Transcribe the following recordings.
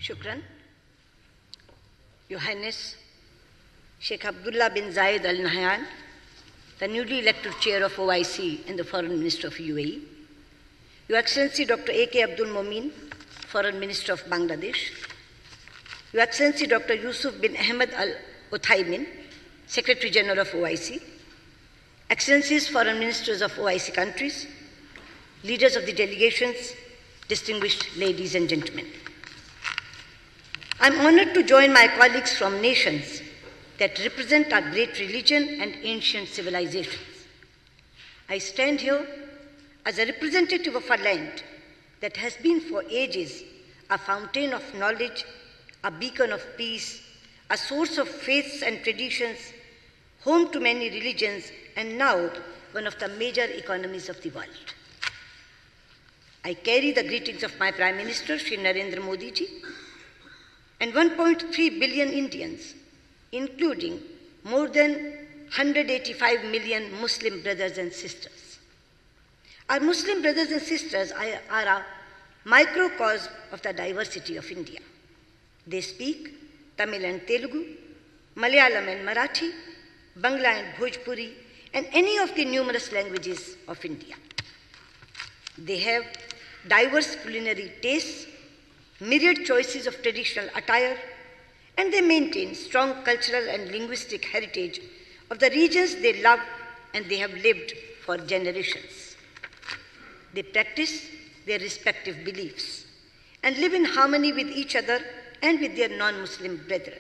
Shukran. Your Highness, Sheikh Abdullah bin Zayed Al Nahyan, the newly elected chair of OIC and the Foreign Minister of UAE, Your Excellency Dr. A.K. Abdul Momin, Foreign Minister of Bangladesh, Your Excellency Dr. Yusuf bin Ahmed Al Uthaymin, Secretary General of OIC, Excellencies Foreign Ministers of OIC countries, leaders of the delegations, distinguished ladies and gentlemen. I'm honored to join my colleagues from nations that represent our great religion and ancient civilizations. I stand here as a representative of a land that has been for ages a fountain of knowledge, a beacon of peace, a source of faiths and traditions, home to many religions, and now one of the major economies of the world. I carry the greetings of my Prime Minister, Shri Narendra Modi ji, and 1.3 billion Indians, including more than 185 million Muslim brothers and sisters. Our Muslim brothers and sisters are a microcosm of the diversity of India. They speak Tamil and Telugu, Malayalam and Marathi, Bangla and Bhojpuri, and any of the numerous languages of India. They have diverse culinary tastes, myriad choices of traditional attire, and they maintain strong cultural and linguistic heritage of the regions they love and they have lived for generations. They practice their respective beliefs and live in harmony with each other and with their non-Muslim brethren.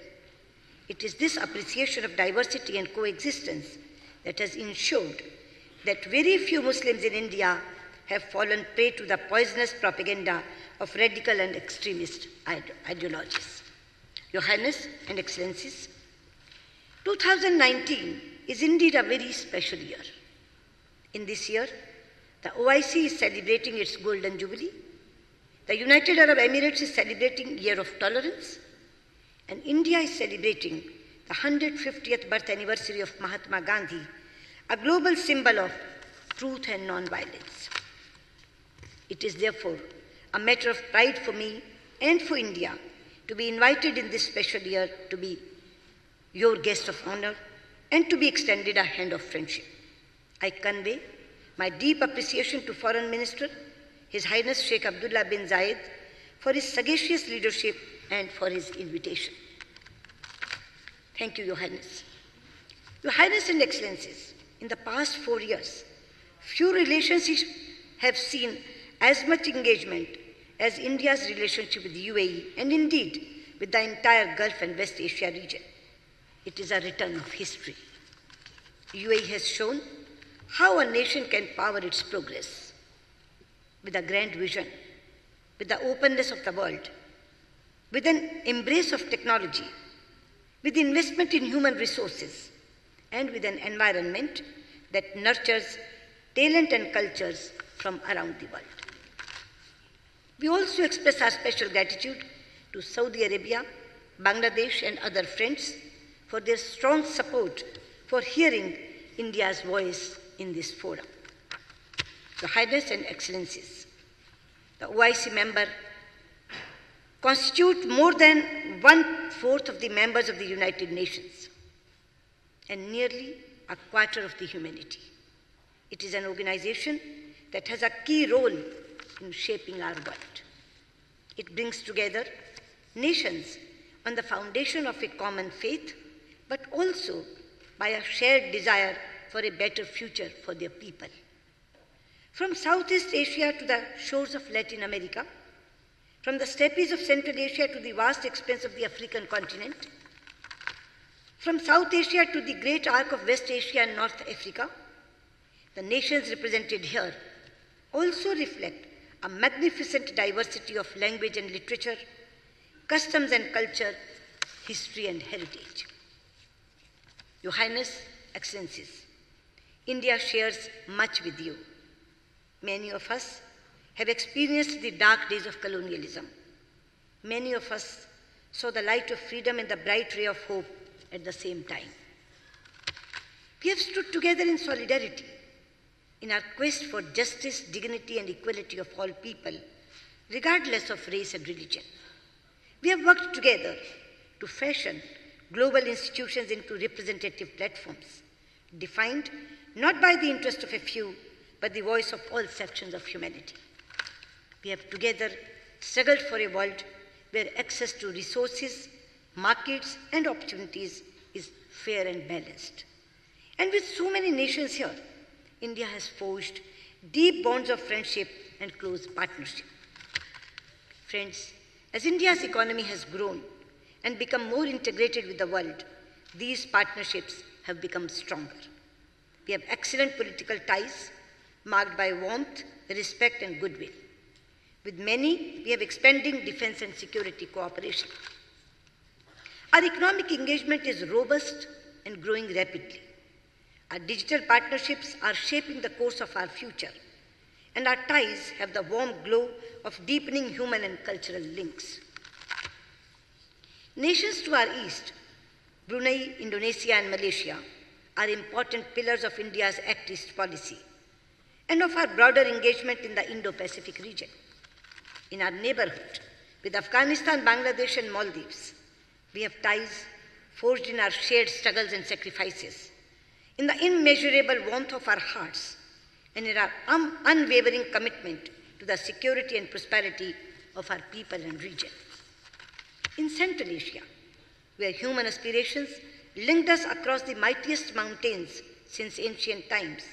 It is this appreciation of diversity and coexistence that has ensured that very few Muslims in India have fallen prey to the poisonous propaganda of radical and extremist ideologies. Your Highness and Excellencies, 2019 is indeed a very special year. In this year, the OIC is celebrating its Golden Jubilee, the United Arab Emirates is celebrating Year of Tolerance, and India is celebrating the 150th birth anniversary of Mahatma Gandhi, a global symbol of truth and non-violence. It is therefore a matter of pride for me and for India to be invited in this special year to be your guest of honor and to be extended a hand of friendship. I convey my deep appreciation to Foreign Minister, His Highness Sheikh Abdullah bin Zayed, for his sagacious leadership and for his invitation. Thank you, Your Highness. Your Highness and Excellencies, in the past 4 years, few relationships have seen as much engagement as India's relationship with the UAE and indeed with the entire Gulf and West Asia region. It is a return of history. UAE has shown how a nation can power its progress with a grand vision, with the openness of the world, with an embrace of technology, with investment in human resources, and with an environment that nurtures talent and cultures from around the world. We also express our special gratitude to Saudi Arabia, Bangladesh, and other friends for their strong support for hearing India's voice in this forum. Your Highness and Excellencies, the OIC member constitute more than 1/4 of the members of the United Nations and nearly a quarter of the humanity. It is an organization that has a key role in shaping our world. It brings together nations on the foundation of a common faith, but also by a shared desire for a better future for their people. From Southeast Asia to the shores of Latin America, from the steppes of Central Asia to the vast expanse of the African continent, from South Asia to the great arc of West Asia and North Africa, the nations represented here also reflect a magnificent diversity of language and literature, customs and culture, history and heritage. Your Highness, Excellencies, India shares much with you. Many of us have experienced the dark days of colonialism. Many of us saw the light of freedom and the bright ray of hope at the same time. We have stood together in solidarity in our quest for justice, dignity, and equality of all people, regardless of race and religion. We have worked together to fashion global institutions into representative platforms, defined not by the interest of a few, but the voice of all sections of humanity. We have together struggled for a world where access to resources, markets, and opportunities is fair and balanced. And with so many nations here, India has forged deep bonds of friendship and close partnership. Friends, as India's economy has grown and become more integrated with the world, these partnerships have become stronger. We have excellent political ties marked by warmth, respect, and goodwill. With many, we have expanding defense and security cooperation. Our economic engagement is robust and growing rapidly. Our digital partnerships are shaping the course of our future, and our ties have the warm glow of deepening human and cultural links. Nations to our east, Brunei, Indonesia, and Malaysia, are important pillars of India's Act East policy and of our broader engagement in the Indo-Pacific region. In our neighborhood, with Afghanistan, Bangladesh, and Maldives, we have ties forged in our shared struggles and sacrifices, in the immeasurable warmth of our hearts, and in our unwavering commitment to the security and prosperity of our people and region. In Central Asia, where human aspirations linked us across the mightiest mountains since ancient times,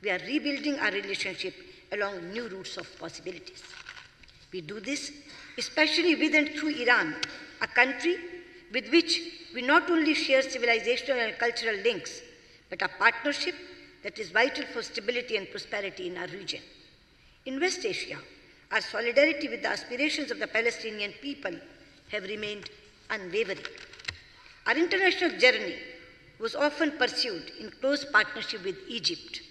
we are rebuilding our relationship along new routes of possibilities. We do this especially with and through Iran, a country with which we not only share civilizational and cultural links, but a partnership that is vital for stability and prosperity in our region. In West Asia, our solidarity with the aspirations of the Palestinian people have remained unwavering. Our international journey was often pursued in close partnership with Egypt.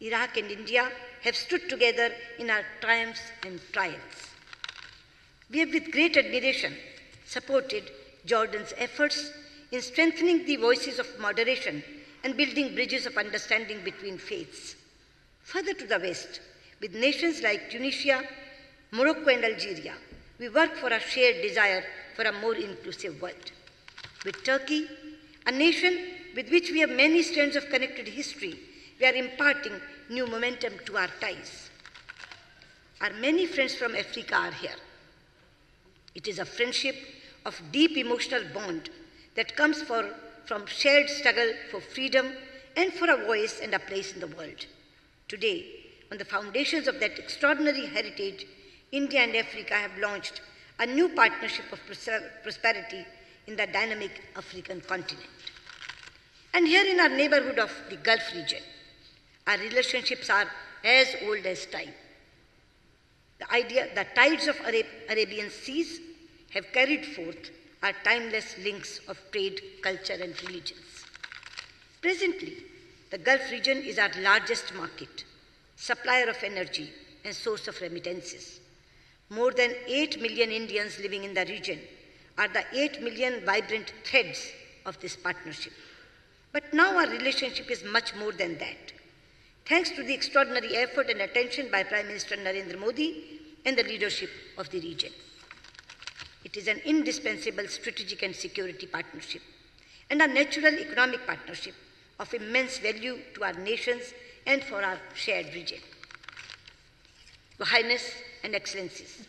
Iraq and India have stood together in our triumphs and trials. We have with great admiration supported Jordan's efforts in strengthening the voices of moderation and building bridges of understanding between faiths. Further to the west, with nations like Tunisia, Morocco, and Algeria, we work for a shared desire for a more inclusive world. With Turkey, a nation with which we have many strands of connected history, we are imparting new momentum to our ties. Our many friends from Africa are here. It is a friendship of deep emotional bond that comes from shared struggle for freedom and for a voice and a place in the world. Today, on the foundations of that extraordinary heritage, India and Africa have launched a new partnership of prosperity in the dynamic African continent. And here in our neighborhood of the Gulf region, our relationships are as old as time. The tides of Arabian seas have carried forth our timeless links of trade, culture, and religions. Presently, the Gulf region is our largest market, supplier of energy, and source of remittances. More than 8 million Indians living in the region are the 8 million vibrant threads of this partnership. But now our relationship is much more than that. Thanks to the extraordinary effort and attention by Prime Minister Narendra Modi and the leadership of the region. It is an indispensable strategic and security partnership and a natural economic partnership of immense value to our nations and for our shared region. Your Highness and Excellencies,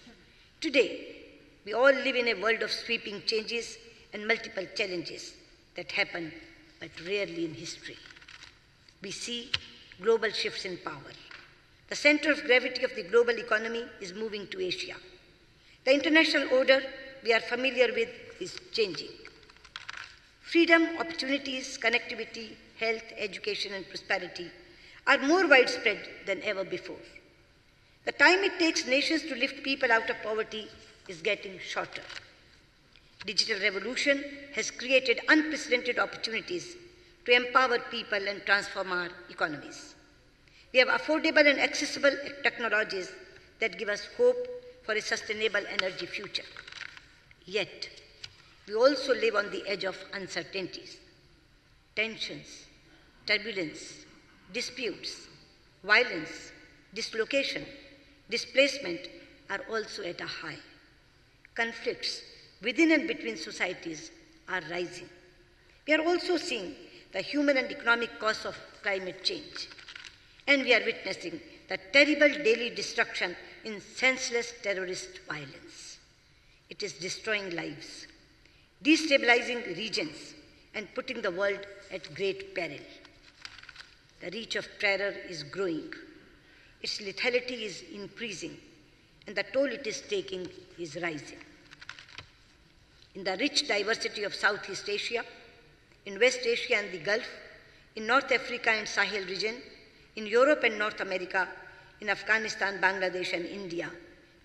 today we all live in a world of sweeping changes and multiple challenges that happen but rarely in history. We see global shifts in power. The center of gravity of the global economy is moving to Asia. The international order we are familiar with is changing. Freedom, opportunities, connectivity, health, education, and prosperity are more widespread than ever before. The time it takes nations to lift people out of poverty is getting shorter. Digital revolution has created unprecedented opportunities to empower people and transform our economies. We have affordable and accessible technologies that give us hope for a sustainable energy future. Yet, we also live on the edge of uncertainties. Tensions, turbulence, disputes, violence, dislocation, displacement are also at a high. Conflicts within and between societies are rising. We are also seeing the human and economic costs of climate change. And we are witnessing the terrible daily destruction in senseless terrorist violence. It is destroying lives, destabilizing regions, and putting the world at great peril. The reach of terror is growing, its lethality is increasing, and the toll it is taking is rising. In the rich diversity of Southeast Asia, in West Asia and the Gulf, in North Africa and Sahel region, in Europe and North America, in Afghanistan, Bangladesh and India,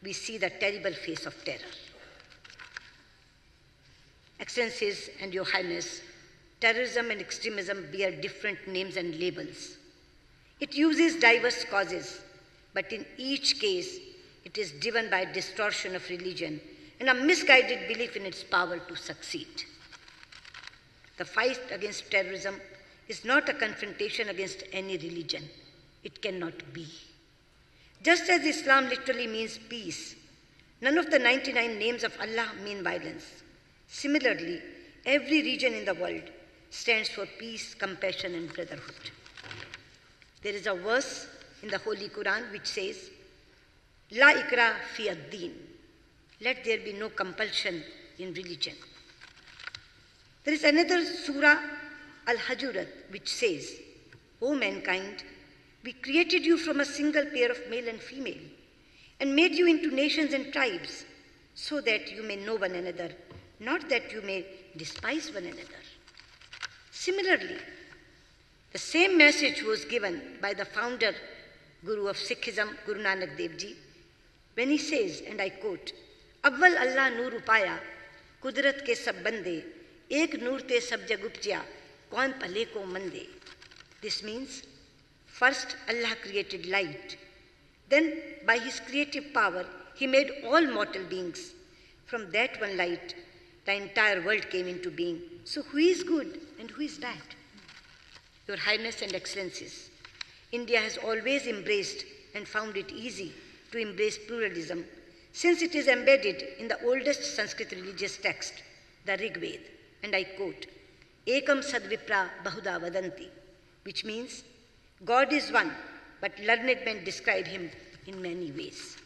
we see the terrible face of terror. Excellencies and Your Highness, terrorism and extremism bear different names and labels. It uses diverse causes, but in each case, it is driven by distortion of religion and a misguided belief in its power to succeed. The fight against terrorism is not a confrontation against any religion. It cannot be. Just as Islam literally means peace, none of the 99 names of Allah mean violence. Similarly, every region in the world stands for peace, compassion, and brotherhood. There is a verse in the Holy Quran which says, La ikra fi ad-din. Let there be no compulsion in religion. There is another surah, Al-Hujurat, which says, O mankind, we created you from a single pair of male and female, and made you into nations and tribes, so that you may know one another, not that you may despise one another. Similarly, the same message was given by the founder, Guru of Sikhism, Guru Nanak Dev Ji, when he says, and I quote, Awwal Allah noor upaya, kudrat ke sab bande, ek noor te sab jag upjya, kaun phale ko mande. This means, first Allah created light. Then, by His creative power, He made all mortal beings. From that one light, the entire world came into being. So who is good and who is bad? Your Highness and Excellencies, India has always embraced and found it easy to embrace pluralism, since it is embedded in the oldest Sanskrit religious text, the Rig Veda, and I quote, Ekam sadvipra bahuda vadanti, which means, God is one, but learned men describe Him in many ways.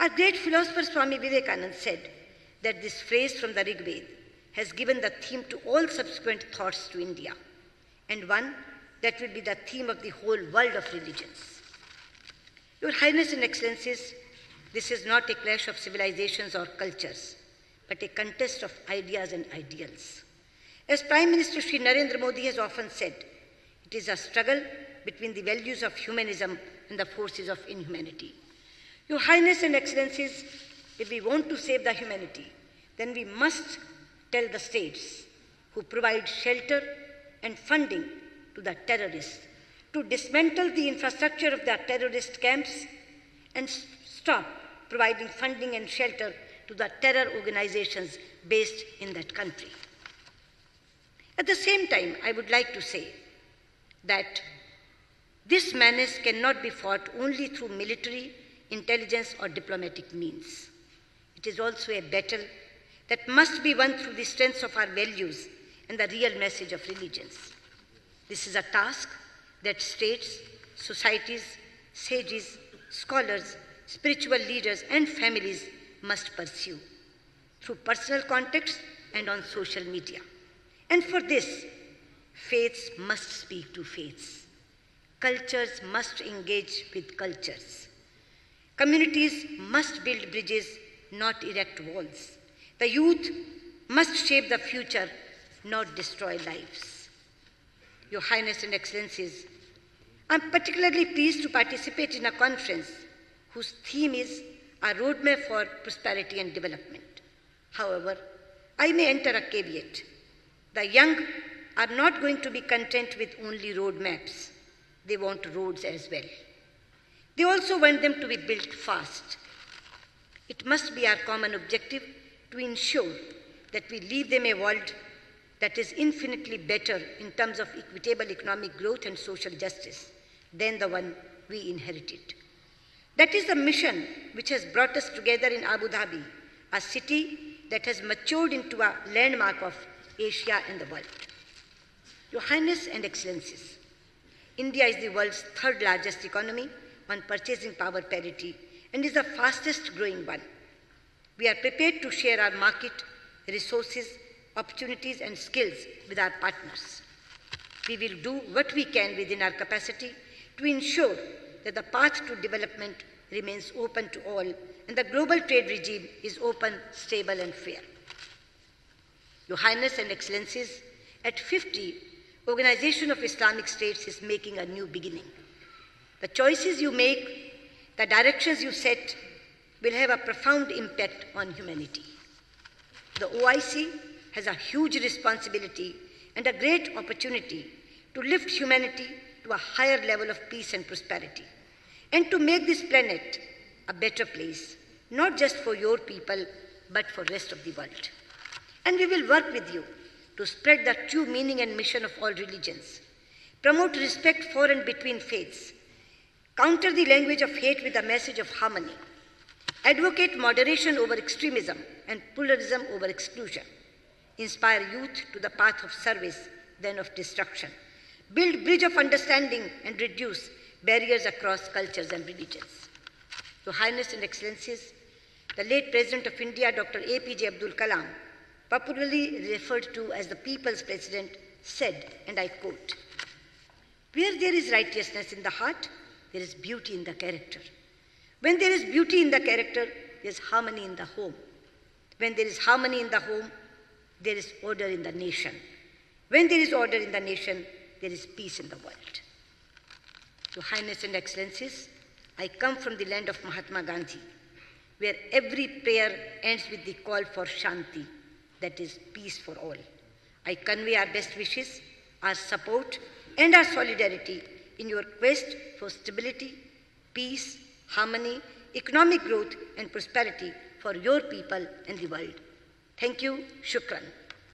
Our great philosopher Swami Vivekananda said that this phrase from the Rig Veda has given the theme to all subsequent thoughts to India, and one that will be the theme of the whole world of religions. Your Highness and Excellencies, this is not a clash of civilizations or cultures, but a contest of ideas and ideals. As Prime Minister Shri Narendra Modi has often said, it is a struggle between the values of humanism and the forces of inhumanity. Your Highness and Excellencies, if we want to save the humanity, then we must tell the states who provide shelter and funding to the terrorists to dismantle the infrastructure of the terrorist camps and stop providing funding and shelter to the terror organizations based in that country. At the same time, I would like to say that this menace cannot be fought only through military, intelligence, or diplomatic means. It is also a battle that must be won through the strengths of our values and the real message of religions. This is a task that states, societies, sages, scholars, spiritual leaders, and families must pursue through personal contacts and on social media. And for this, faiths must speak to faiths. Cultures must engage with cultures. Communities must build bridges, not erect walls. The youth must shape the future, not destroy lives. Your Highness and Excellencies, I am particularly pleased to participate in a conference whose theme is a roadmap for prosperity and development. However, I may enter a caveat. The young are not going to be content with only roadmaps. They want roads as well. They also want them to be built fast. It must be our common objective to ensure that we leave them a world that is infinitely better in terms of equitable economic growth and social justice than the one we inherited. That is the mission which has brought us together in Abu Dhabi, a city that has matured into a landmark of Asia and the world. Your Highness and Excellencies, India is the world's third largest economy on purchasing power parity and is the fastest growing one. We are prepared to share our market, resources, opportunities and skills with our partners. We will do what we can within our capacity to ensure that the path to development remains open to all and the global trade regime is open, stable and fair. Your Highness and Excellencies, at 50, Organization of Islamic States is making a new beginning. The choices you make, the directions you set, will have a profound impact on humanity. The OIC has a huge responsibility and a great opportunity to lift humanity to a higher level of peace and prosperity, and to make this planet a better place, not just for your people, but for the rest of the world. And we will work with you to spread the true meaning and mission of all religions, promote respect for and between faiths, counter the language of hate with a message of harmony, advocate moderation over extremism and pluralism over exclusion, inspire youth to the path of service than of destruction, build bridge of understanding and reduce barriers across cultures and religions. Your Highness and Excellencies, the late President of India, Dr. APJ Abdul Kalam, popularly referred to as the People's President, said, and I quote, "Where there is righteousness in the heart, there is beauty in the character. When there is beauty in the character, there is harmony in the home. When there is harmony in the home, there is order in the nation. When there is order in the nation, there is peace in the world." Your Highness and Excellencies, I come from the land of Mahatma Gandhi, where every prayer ends with the call for Shanti, that is peace for all. I convey our best wishes, our support, and our solidarity in your quest for stability, peace, harmony, economic growth, and prosperity for your people and the world. Thank you. Shukran.